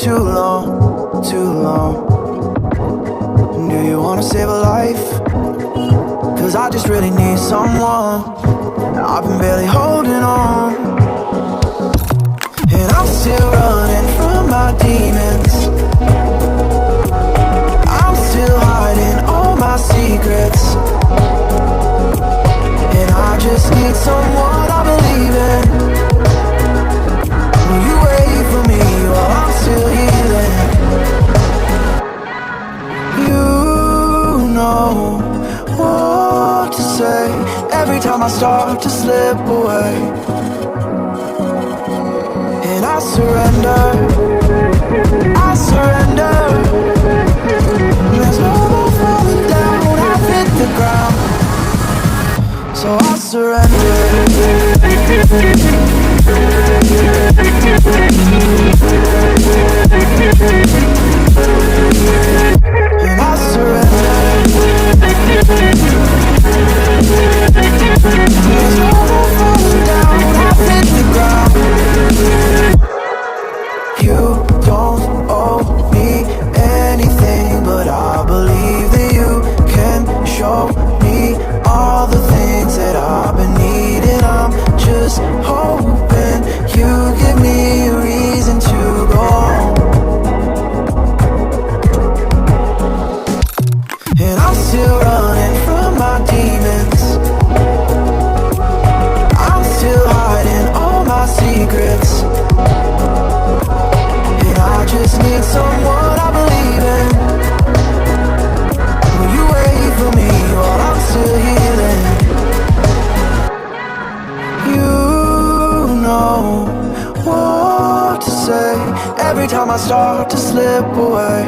too long, too long. Do you wanna save a life? Cause I just really need someone. I've been barely holding on, and I'm still running from my demons. I'm still hiding all my secrets, and I just need someone I believe in. Will you wait for me while I'm still healing? You know what to say every time I start to slip away, and I surrender, I surrender. There's no more falling down, I've hit the ground, so I surrender. And I surrender. There's no more falling down, I've hit the ground. You don't owe me anything, but I believe that you can show me all the things that I've been needing. I'm just hoping you give me a reason to go on. And I'm still running from my demons. I'm still hiding all my secrets, and I just need someone I believe in. Will you wait for me while I'm still healing? You know what to say every time I start to slip away,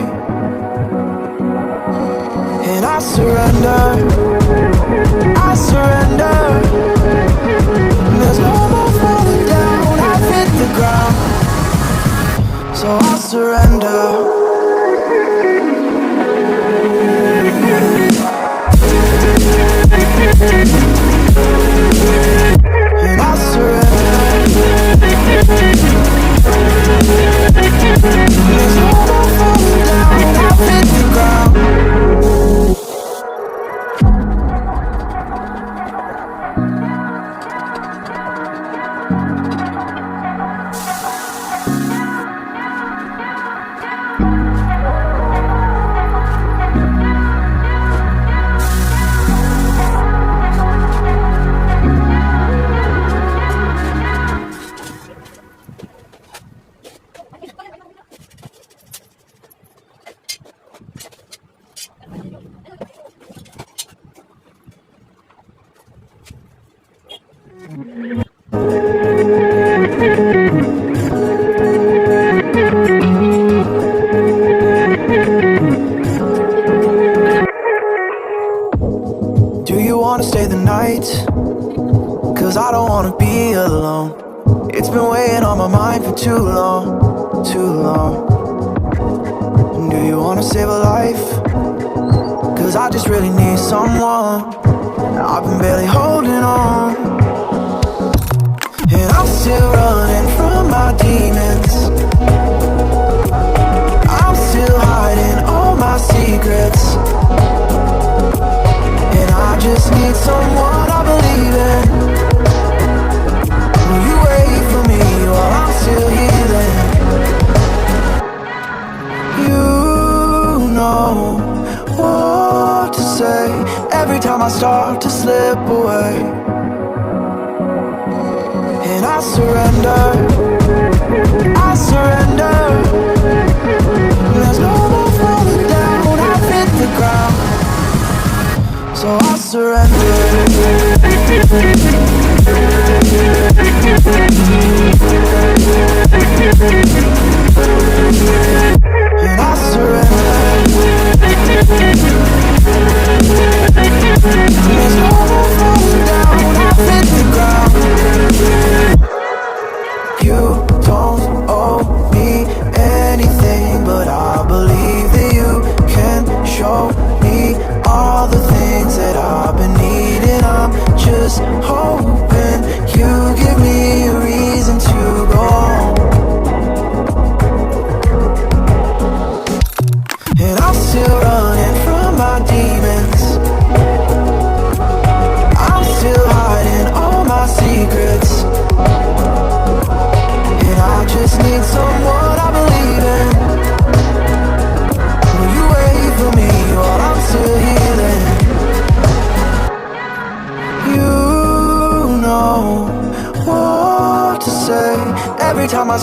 and I surrender, I surrender. There's no more falling down, I've hit the ground, so I surrender. And I surrender. There's no more falling down, I've hit the ground. Do you wanna stay the night? Cause I don't wanna be alone. It's been weighing on my mind for too long, too long. Do you wanna save a life? Cause I just really need someone. I've been barely holding on, and I'm still running from my demons. I'm still hiding all my secrets, and I just need someone I believe in. Will you wait for me while I'm still healing? You know what to say every time I start to slip away, and I surrender, I surrender. There's no more falling down, I've hit the ground, so I surrender. And I surrender. There's no more falling down, I've hit the ground. You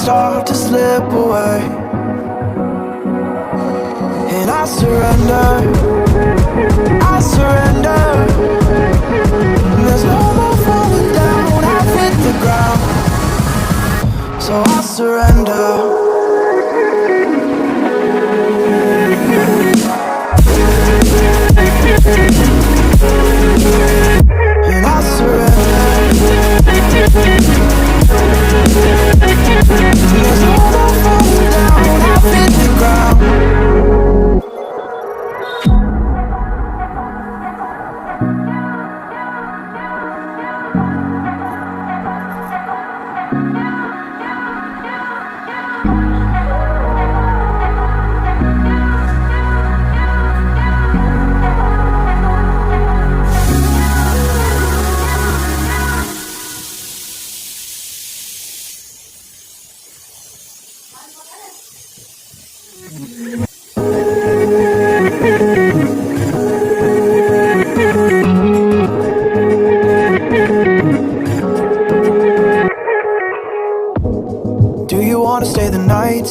start to slip away, and I surrender, I surrender. There's no more falling down, I've hit the ground, so I surrender. And I surrender. There's no more falling down, I've hit the ground. Do you wanna stay the night?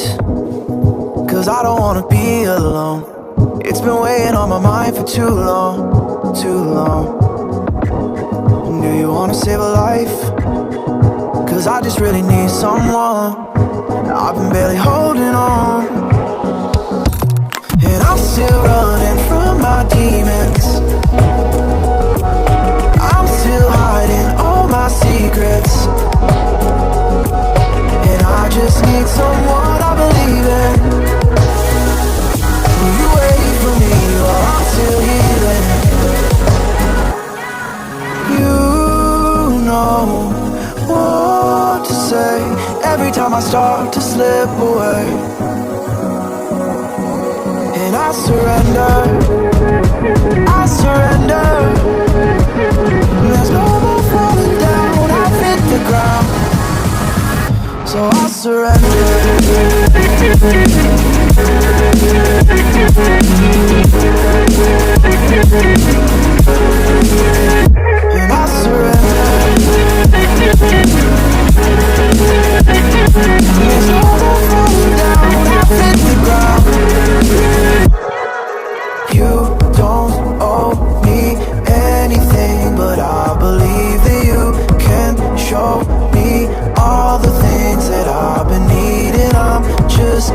Cause I don't wanna be alone. It's been weighing on my mind for too long, too long. Do you wanna save a life? Cause I just really need someone. I've been barely holding on, and I'm still running from my demons. I'm still hiding all my secrets, and I just need someone I believe in. Will you wait for me while I'm still healing? You know what to say every time I start to slip away, and I surrender, I surrender. There's no more falling down, I've hit the ground, so I surrender. And I surrender. There's no more falling down, I've hit the ground. You don't owe me anything, but I believe that you can show me all the things that I've been needing. I'm just